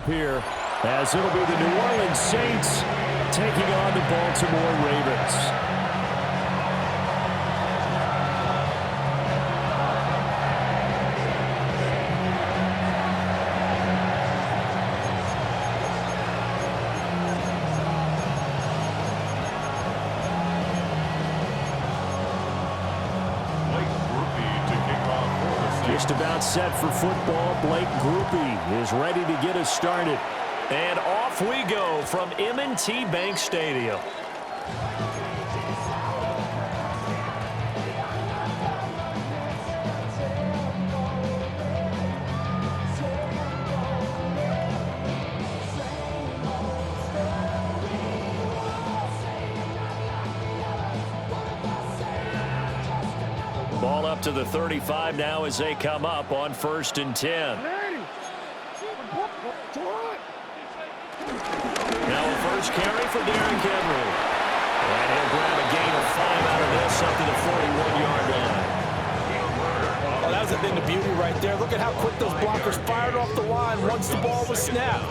here, as it'll be the New Orleans Saints taking on the Baltimore Ravens. Just about set for football. Blake Grupe is ready to get us started. And off we go from M&T Bank Stadium. Ball up to the 35 now as they come up on 1st and 10. Now a first carry for Derrick Henry. And he'll grab a gain of 5 out of this up to the 41-yard line. Oh, that was a thing of beauty right there. Look at how quick those blockers fired off the line once the ball was snapped.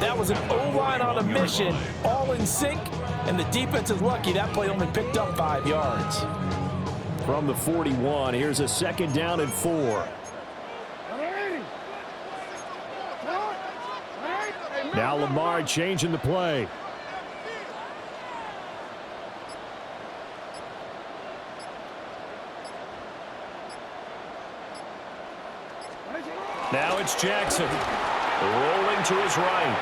That was an O-line on a mission, all in sync, and the defense is lucky that play only picked up 5 yards. From the 41, here's a 2nd down and 4. Now Lamar changing the play. Now it's Jackson rolling to his right.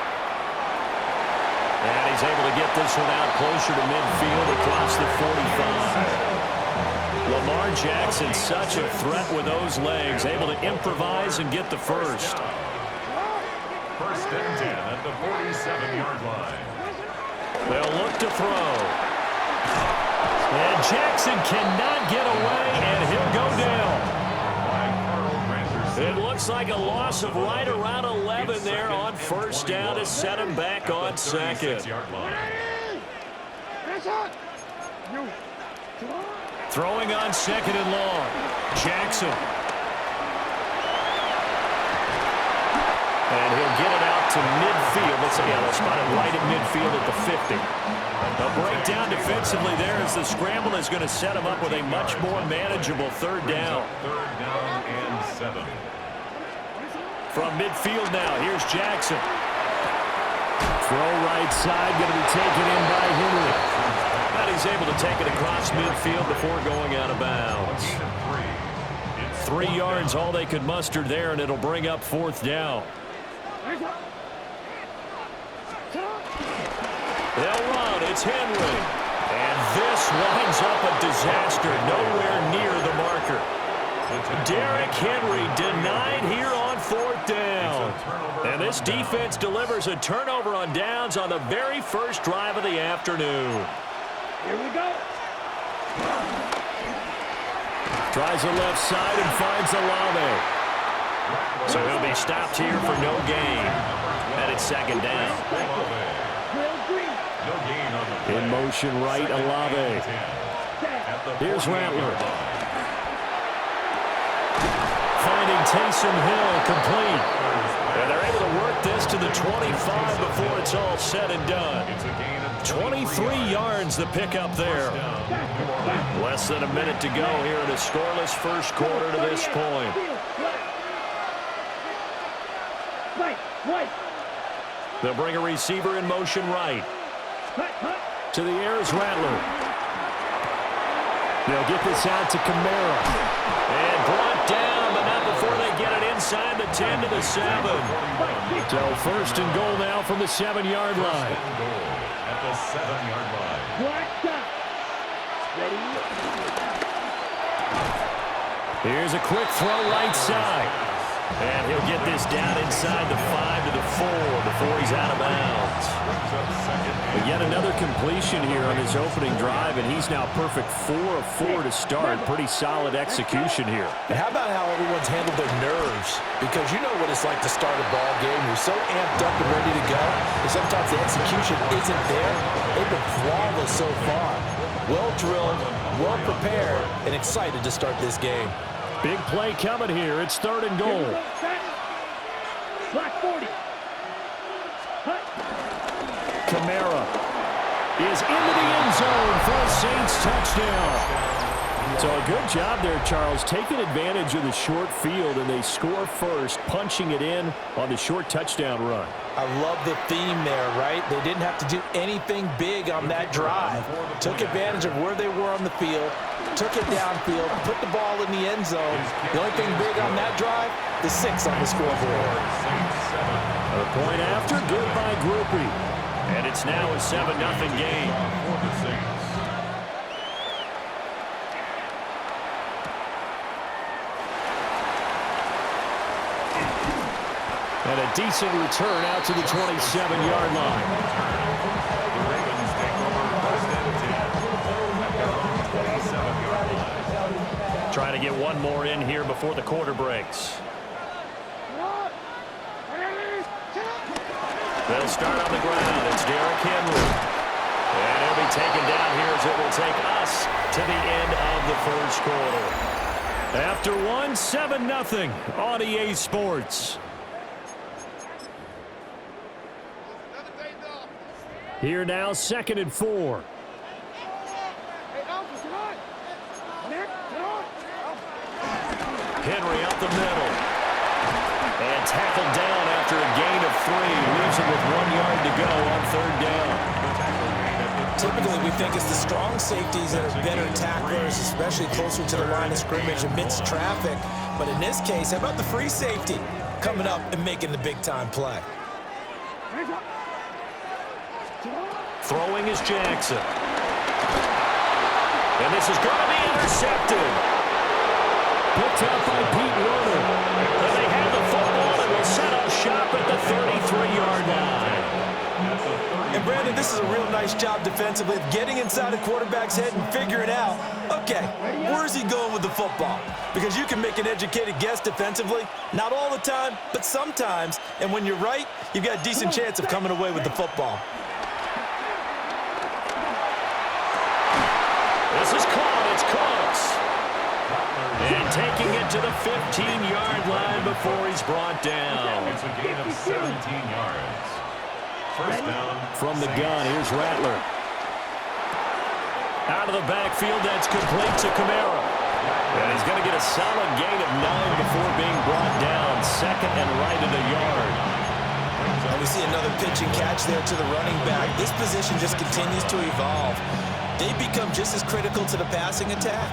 And he's able to get this one out closer to midfield across the 45. Lamar Jackson, such a threat with those legs, able to improvise and get the first. 1st and 10 at the 47-yard line. They'll look to throw. And Jackson cannot get away, and he'll go down. It looks like a loss of right around 11 there on 1st down to set him back on 2nd. Throwing on 2nd and long. Jackson. And he'll get it out to midfield. They'll spot it right at midfield at the 50. A breakdown defensively there as the scramble is going to set him up with a much more manageable 3rd down. 3rd down and 7. From midfield now, here's Jackson. Throw right side, going to be taken in by Henry. And he's able to take it across midfield before going out of bounds. 3 yards, all they could muster there, and it'll bring up 4th down. They'll run. It's Henry. And this winds up a disaster. Nowhere near the marker. Derrick Henry denied here on 4th down. And this defense delivers a turnover on downs on the very first drive of the afternoon. Here we go. Tries the left side and finds Olave. So he'll be stopped here for no gain. And it's 2nd down. In motion right, Olave. Here's Rattler. Finding Taysom Hill complete. And they're able to work this to the 25 before it's all said and done. 23 yards the pickup there. Less than a minute to go here in a scoreless first quarter to this point. They'll bring a receiver in motion right. To the air is Rattler. They'll get this out to Kamara. And brought down, but not before they get it inside the 10 to the 7. So 1st and goal now from the 7-yard line. At the 7-yard line. Here's a quick throw right side. And he'll get this down inside the 5 to the 4 before he's out of bounds. But yet another completion here on his opening drive, and he's now perfect 4 of 4 to start. Pretty solid execution here. And how about how everyone's handled their nerves? Because you know what it's like to start a ball game. You're so amped up and ready to go, and sometimes the execution isn't there. They've been flawless so far. Well drilled, well prepared, and excited to start this game. Big play coming here. It's 3rd and goal. Black 40. Kamara is into the end zone for a Saints touchdown. So a good job there, Charles, taking advantage of the short field, and they score first, punching it in on the short touchdown run. I love the theme there, right? They didn't have to do anything big on that drive. Took advantage of where they were on the field, took it downfield, put the ball in the end zone. The only thing big on that drive, the 6 on the scoreboard. A point after, good by Groupie. And it's now a 7-0 game. For the Saints. And a decent return out to the 27-yard line. The Ravens take over first and 10 at their own 27-yard line. Trying to get one more in here before the quarter breaks. They'll start on the ground. It's Derrick Henry. And he'll be taken down here as it will take us to the end of the first quarter. After one, 7-0 on EA Sports. Here now, 2nd and 4. Henry up the middle. And tackled down after a gain of 3. Leaves him with 1 yard to go on 3rd down. Typically, we think it's the strong safeties that are better tacklers, especially closer to the line of scrimmage amidst traffic. But in this case, how about the free safety coming up and making the big-time play? Throwing is Jackson. And this is going to be intercepted. Picked up by Pete Werner. And they have the football and will set up shop at the 33-yard line. And Brandon, this is a real nice job defensively of getting inside a quarterback's head and figuring out, okay, where's he going with the football? Because you can make an educated guess defensively, not all the time, but sometimes. And when you're right, you've got a decent chance of coming away with the football. This is caught. It's close. And taking it to the 15-yard line before he's brought down. It's a gain of 17 yards. First down. From the gun, here's Rattler. Out of the backfield, that's complete to Kamara. And he's going to get a solid gain of 9 before being brought down. 2nd and right at a yard. And we see another pitch and catch there to the running back. This position just continues to evolve. They become just as critical to the passing attack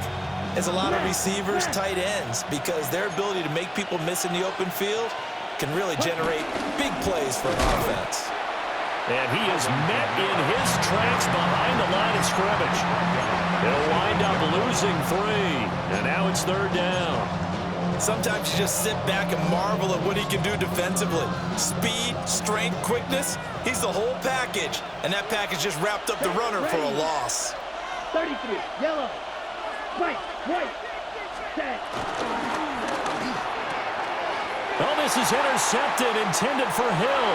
as a lot of receivers, tight ends, because their ability to make people miss in the open field can really generate big plays for an offense. And he is met in his tracks behind the line of scrimmage. He'll wind up losing 3. And now it's 3rd down. Sometimes you just sit back and marvel at what he can do defensively. Speed, strength, quickness, he's the whole package. And that package just wrapped up the runner for a loss. 33, yellow, white, set. Oh, this is intercepted, intended for Hill.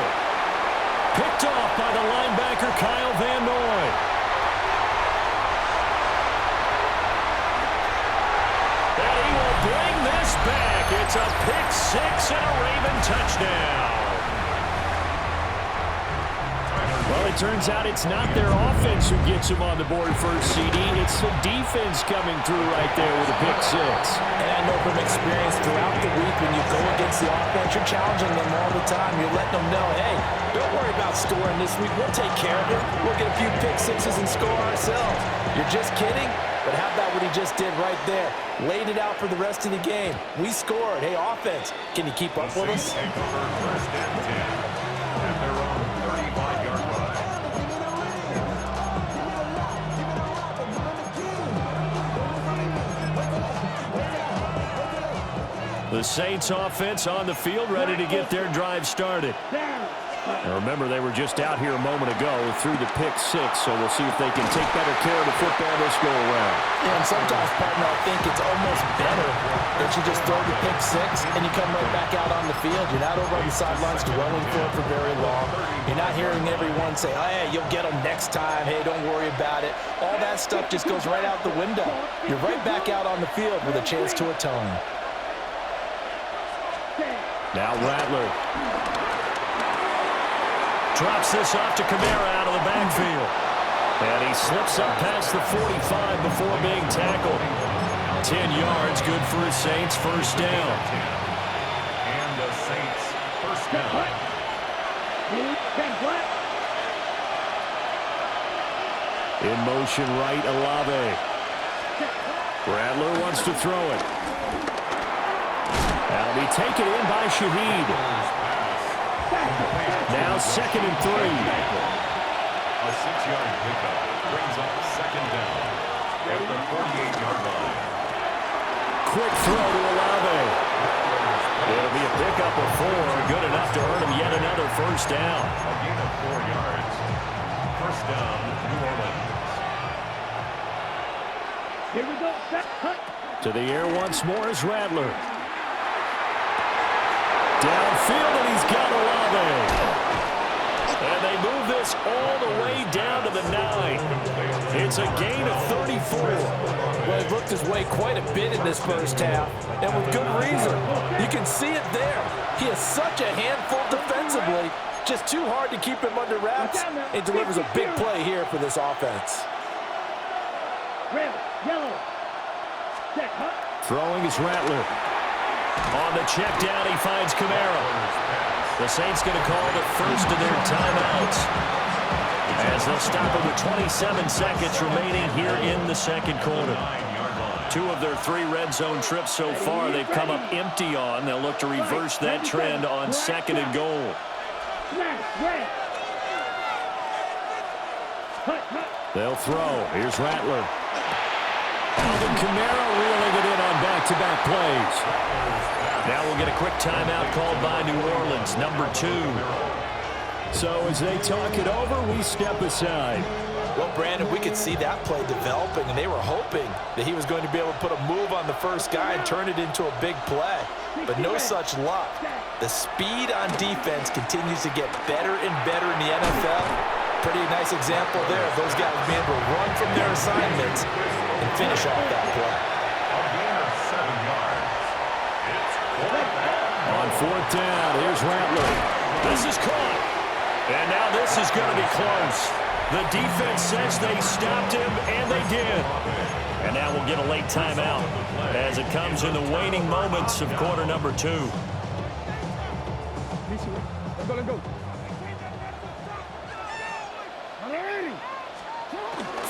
Picked off by the linebacker, Kyle Van Noy. And he will bring this back. It's a pick 6 and a Raven touchdown. Well, it turns out it's not their offense who gets him on the board first, CD. It's the defense coming through right there with a pick 6. And I know from experience throughout the week when you go against the offense, you're challenging them all the time. You're letting them know, hey, don't worry about scoring this week. We'll take care of it. We'll get a few pick 6s and score ourselves. You're just kidding? But how about what he just did right there? Laid it out for the rest of the game. We scored. Hey, offense, can you keep up with us? Take over first and 10 at their own 35-yard line. The Saints offense on the field, ready to get their drive started. Now remember, they were just out here a moment ago through the pick 6, so we'll see if they can take better care of the football this go-around. Yeah, and sometimes, partner, I think it's almost better that you just throw the pick 6 and you come right back out on the field. You're not over on the sidelines dwelling for very long. You're not hearing everyone say, oh, hey, you'll get them next time. Hey, don't worry about it. All that stuff just goes right out the window. You're right back out on the field with a chance to atone. Now Rattler. Drops this off to Kamara out of the backfield. And he slips up past the 45 before being tackled. 10 yards, good for his Saints, first down. And the Saints first down. In motion right, Olave. Rattler wants to throw it. That'll be taken in by Shaheed. Now 2nd and 3. A 6-yard pickup brings up second down at the 48-yard line. Quick throw to Olave. It'll be a pickup of 4. Good enough to earn him yet another first down. A gain of 4 yards. First down, New Orleans. Here we go. To the air once more is Rattler. Downfield, and he's got Olave. And they move this all the way down to the 9. It's a gain of 34. Well, he looked his way quite a bit in this first half, and with good reason. You can see it there. He is such a handful defensively. Just too hard to keep him under wraps. It delivers a big play here for this offense. Red, yellow. Check, Throwing is Rattler. On the check down, he finds Kamara. The Saints going to call the first of their timeouts, as they'll stop it with 27 seconds remaining here in the second quarter. 2 of their 3 red zone trips so far they've come up empty on. They'll look to reverse that trend on 2nd and goal. They'll throw. Here's Rattler. Alvin Kamara reeling it in on back-to-back plays. Now we'll get a quick timeout called by New Orleans, number 2. So as they talk it over, we step aside. Well, Brandon, we could see that play developing, and they were hoping that he was going to be able to put a move on the first guy and turn it into a big play. But no such luck. The speed on defense continues to get better and better in the NFL. Pretty nice example there of those guys being able to run from their assignments and finish off that play. A gain of 7 yards. It's 4th down. On 4th down, here's Rattler. This is caught. And now this is going to be close. The defense says they stopped him, and they did. And now we'll get a late timeout as it comes in the waning moments of quarter number 2.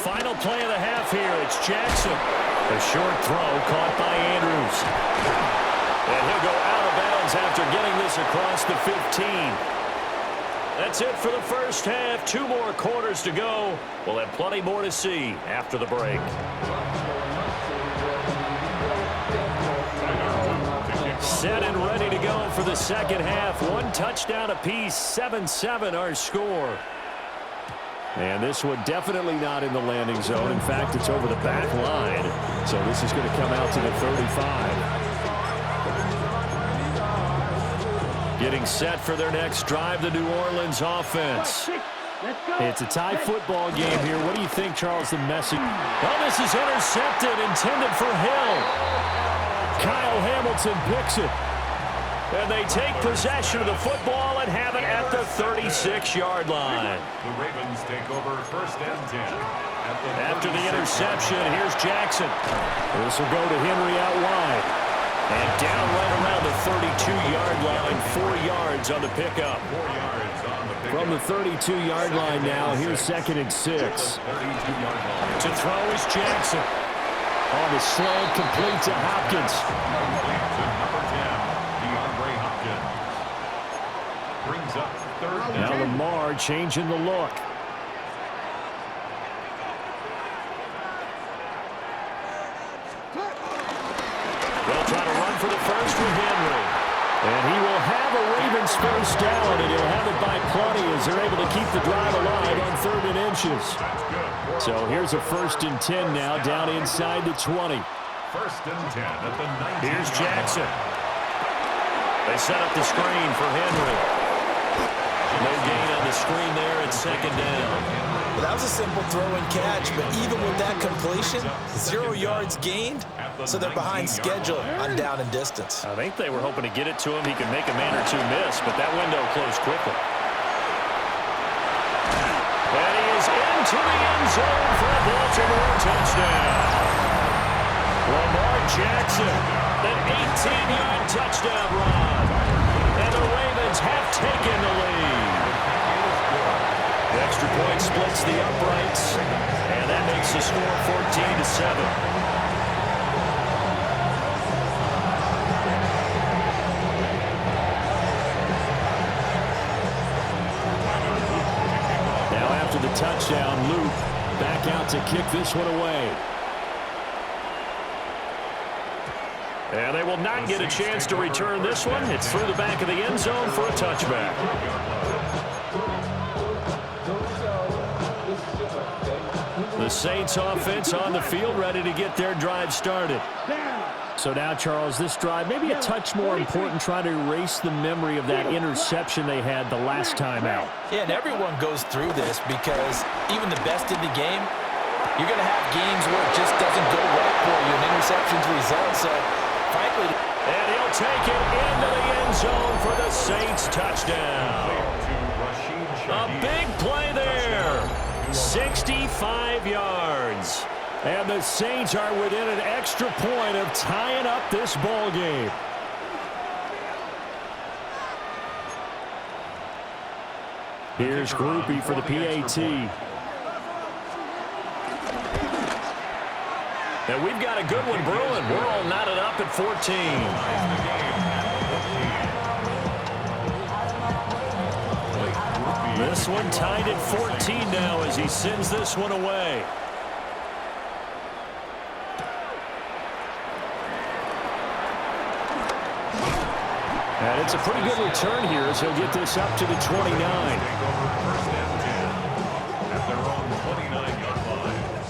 Final play of the half here. It's Jackson. A short throw caught by Andrews. And he'll go out of bounds after getting this across the 15. That's it for the first half. 2 more quarters to go. We'll have plenty more to see after the break. Set and ready to go for the second half. 1 touchdown apiece. 7-7 our score. And this one definitely not in the landing zone. In fact, it's over the back line. So this is going to come out to the 35. Getting set for their next drive, the New Orleans offense. It's a tie football game here. What do you think, Charles, the message? Oh, this is intercepted, intended for Hill. Kyle Hamilton picks it. And they take possession of the football and have it at the 36-yard line. The Ravens take over 1st and 10. After the interception, here's Jackson. This will go to Henry out wide. And down right around the 32-yard line, 4 yards on the pickup. 4 yards on the pickup. From the 32-yard line now, here's 2nd and 6. 32-yard line. To throw is Jackson. On the slant, complete to Hopkins. Complete to number 10, DeAndre Hopkins. Brings up 3rd down. Now Lamar changing the look. They'll try to run for the first with Henry. And he will have a Ravens first down, and he'll have it by plenty as they're able to keep the drive alive on 3rd and inches. So here's a 1st and 10 now, down inside the 20. 1st and 10 at the 19. Here's Jackson. They set up the screen for Henry. No gain on the screen there at 2nd down. Well, that was a simple throw and catch, but even with that completion, 0 yards gained, so they're behind schedule on down and distance. I think they were hoping to get it to him. He could make a man or 2 miss, but that window closed quickly. to the end zone for a Baltimore touchdown. Lamar Jackson, an 18-yard touchdown run. And the Ravens have taken the lead. The extra point splits the uprights, and that makes the score 14-7. The touchdown, Luke back out to kick this one away. And they will not get a chance to return this one. It's through the back of the end zone for a touchback. The Saints offense on the field, ready to get their drive started. So now, Charles, this drive maybe a touch more important, trying to erase the memory of that interception they had the last time out. Yeah, and everyone goes through this because even the best in the game, you're going to have games where it just doesn't go right for you and interceptions result. So, frankly, and he'll take it into the end zone for the Saints touchdown. A big play there. 65 yards. And the Saints are within an extra point of tying up this ball game. Here's Groupie for the PAT. And we've got a good one brewing. We're all knotted up at 14. This one tied at 14 now as he sends this one away. And it's a pretty good return here as he'll get this up to the 29.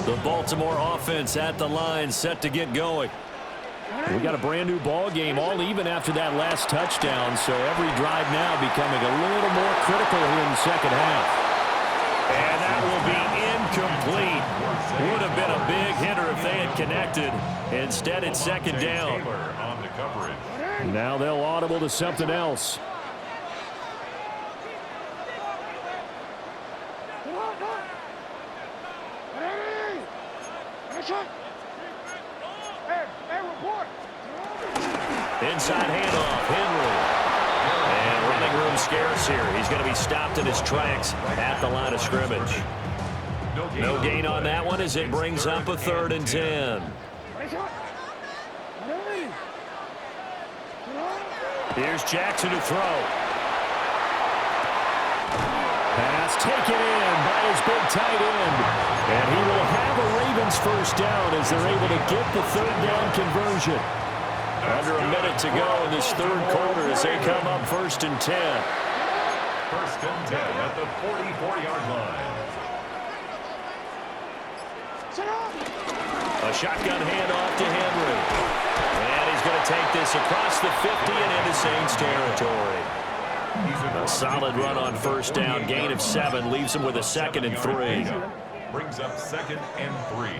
The Baltimore offense at the line, set to get going. We got a brand new ball game, all even after that last touchdown, so every drive now becoming a little more critical here in the second half. And that will be incomplete. Would have been a big hitter if they had connected. Instead, it's second down. Now they'll audible to something else. Inside handoff, Henry. And running room scarce here. He's going to be stopped in his tracks at the line of scrimmage. No gain on that one as it brings up a 3rd and 10. Here's Jackson to throw. Pass taken in by his big tight end. And he will have a Ravens first down as they're able to get the 3rd down conversion. Under a minute to go in this 3rd quarter as they come up 1st and 10. 1st and 10 at the 44-yard line. A shotgun handoff to Henry. And he's going to take this across the 50 and into Saints territory. A solid run on 1st down, gain of 7, leaves him with a 2nd and 3. Brings up 2nd and 3.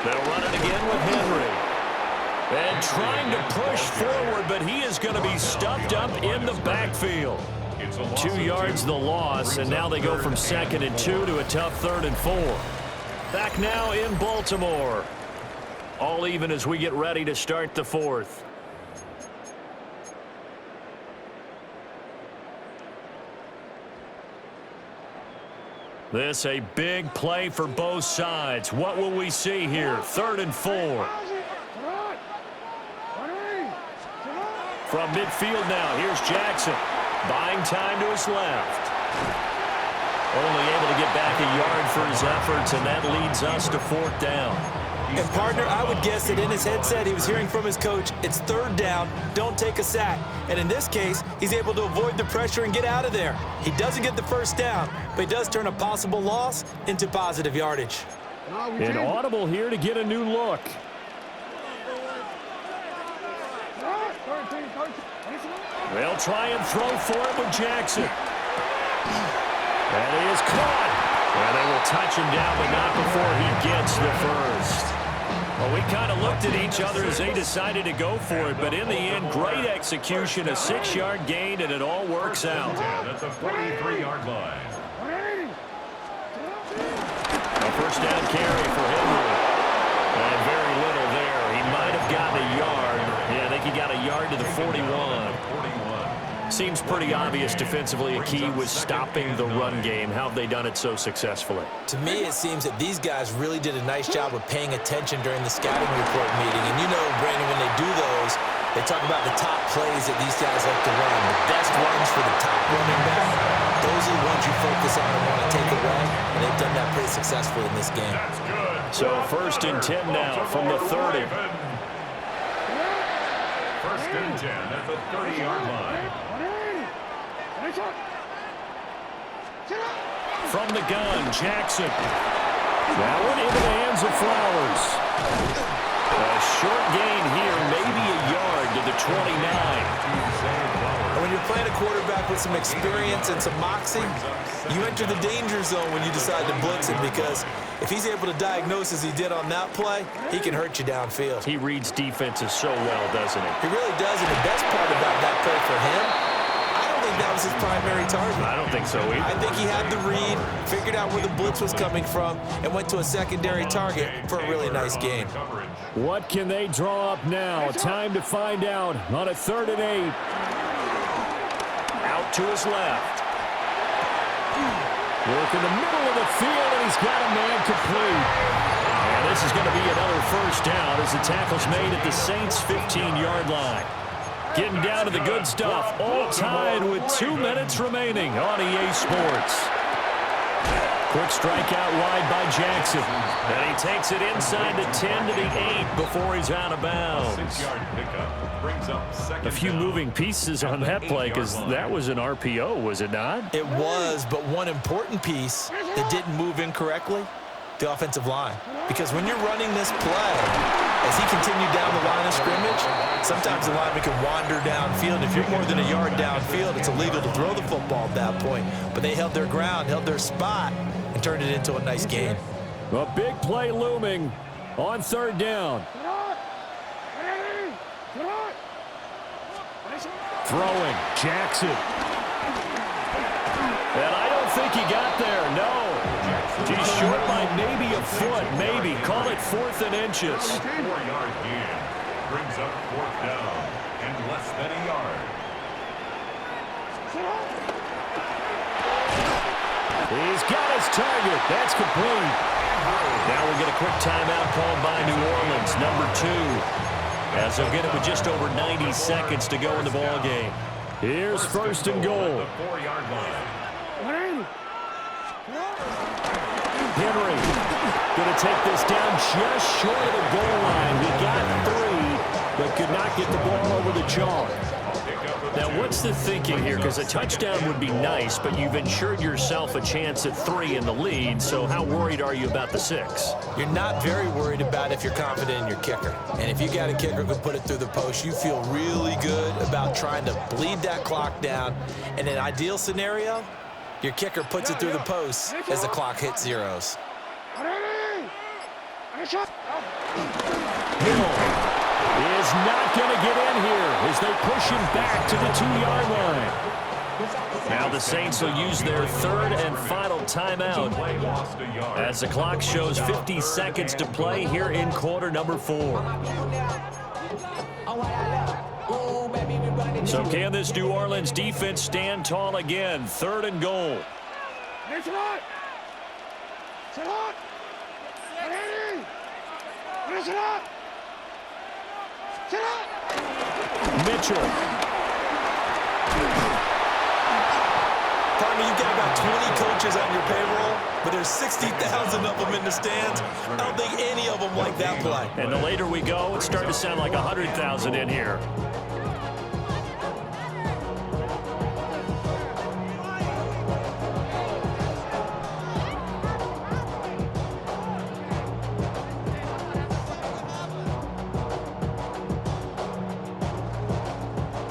They'll run it again with Henry. And trying to push forward, but he is going to be stuffed up in the backfield. 2 yards the loss, and now they go from 2nd and 2 to a tough 3rd and 4. Back now in Baltimore. All even as we get ready to start the 4th. This a big play for both sides. What will we see here? 3rd and 4. From midfield now, here's Jackson. Buying time to his left. Only able to get back a yard for his efforts, and that leads us to 4th down. And, partner, I would guess that in his headset he was hearing from his coach, it's 3rd down, don't take a sack. And in this case, he's able to avoid the pressure and get out of there. He doesn't get the 1st down, but he does turn a possible loss into positive yardage. An audible here to get a new look. They'll try and throw for it with Jackson. And he is caught. And they will touch him down, but not before he gets the 1st. Well, we kind of looked at each other as they decided to go for it, but in the end, great execution, a 6-yard gain, and it all works out. That's a 43-yard line. A first down carry for Henry. And very little there. He might have gotten a yard. Yeah, I think he got a yard to the 41. Seems pretty obvious defensively a key was stopping the run game. How have they done it so successfully? To me, it seems that these guys really did a nice job of paying attention during the scouting report meeting. And you know, Brandon, when they do those, they talk about the top plays that these guys like to run. The best runs for the top running back. Those are the ones you focus on and want to take away. And they've done that pretty successfully in this game. That's good. So first and 10 now from the 30. First and 10 at the 30-yard line. From the gun, Jackson. That one into the hands of Flowers. A short gain here, maybe a yard to the 29. When you're playing a quarterback with some experience and some moxie, you enter the danger zone when you decide to blitz him, because if he's able to diagnose as he did on that play, he can hurt you downfield. He reads defenses so well, doesn't he? He really does, and the best part about that play for him, I don't think that was his primary target. I don't think so either. I think he had the read, figured out where the blitz was coming from, and went to a secondary target for a really nice gain. What can they draw up now? Time to find out on a 3rd and 8. Out to his left. Work in the middle of the field, and he's got a man complete. And this is going to be another first down as the tackle's made at the Saints' 15-yard line. Getting down to the good stuff, all tied with 2 minutes remaining on EA Sports. Quick strike out wide by Jackson. And he takes it inside the 10 to the 8 before he's out of bounds. 6-yard pickup brings up second A few down. moving pieces on that play, because that was an RPO, was it not? It was, but one important piece that didn't move incorrectly, the offensive line. Because when you're running this play, as he continued down the line of scrimmage, sometimes the lineman can wander downfield. If you're more than a yard downfield, it's illegal to throw the football at that point. But they held their ground, held their spot, and turned it into a nice gain. A big play looming on 3rd down. Throwing, Jackson. And I don't think he got there, no. He's short by maybe a foot, maybe. Call it 4th and inches. 4-yard gain brings up 4th down and less than a yard. He's got his target. That's complete. Now we'll get a quick timeout called by New Orleans, number 2. As they'll get it with just over 90 seconds to go in the ball game. Here's 1st and goal. The 4-yard line. Henry going to take this down just short of the goal line. He got 3, but could not get the ball over the chalk. Now, what's the thinking here? Because a touchdown would be nice, but you've ensured yourself a chance at 3 in the lead, so how worried are you about the 6? You're not very worried about if you're confident in your kicker. And if you got a kicker who can put it through the post, you feel really good about trying to bleed that clock down. In an ideal scenario, your kicker puts it through the post as the clock hits zeros. Hill is not going to get in here as they push him back to the 2-yard line. Now the Saints will use their 3rd and final timeout as the clock shows 50 seconds to play here in quarter number 4. So can this New Orleans defense stand tall again? 3rd and goal. Mitchell. Partner, you've got about 20 coaches on your payroll, but there's 60,000 of them in the stands. I don't think any of them like that play. And the later we go, it's starting to sound like 100,000 in here.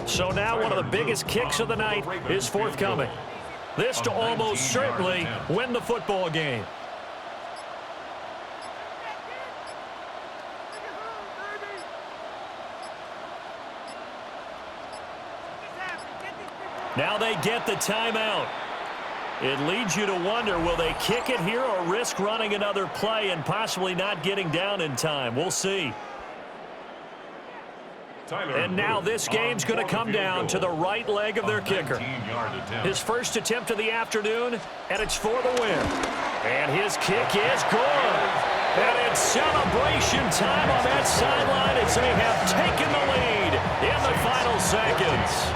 So now one of the biggest kicks of the night is forthcoming. This to almost certainly win the football game. Now they get the timeout. It leads you to wonder, will they kick it here or risk running another play and possibly not getting down in time? We'll see. And now this game's going to come down to the right leg of their kicker. His first attempt of the afternoon, and it's for the win. And his kick is good. And it's celebration time on that sideline as they have taken the lead in the final seconds.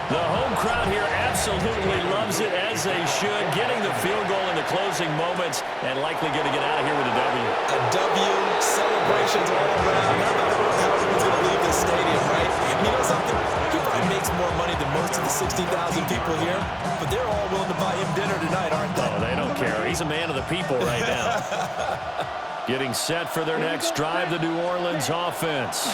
The home crowd here absolutely loves it, as they should, getting the field goal in the closing moments and likely going to get out of here with a W. A W, celebrations all around. How about how everyone's going to leave this stadium, right? You know something? He probably makes more money than most of the 60,000 people here, but they're all willing to buy him dinner tonight, aren't they? Oh, they don't care. He's a man of the people right now. Getting set for their next drive, the New Orleans offense.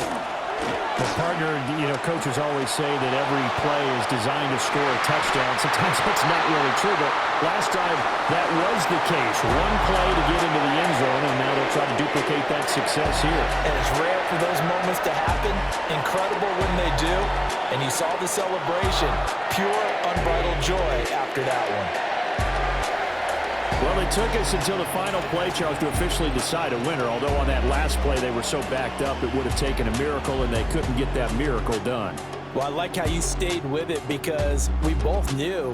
Well, partner, coaches always say that every play is designed to score a touchdown. Sometimes that's not really true, but last drive that was the case. One play to get into the end zone, and now they'll try to duplicate that success here. And it's rare for those moments to happen. Incredible when they do. And you saw the celebration. Pure, unbridled joy after that one. Well, it took us until the final play, Charles, to officially decide a winner, although on that last play they were so backed up it would have taken a miracle, and they couldn't get that miracle done. Well, I like how you stayed with it, because we both knew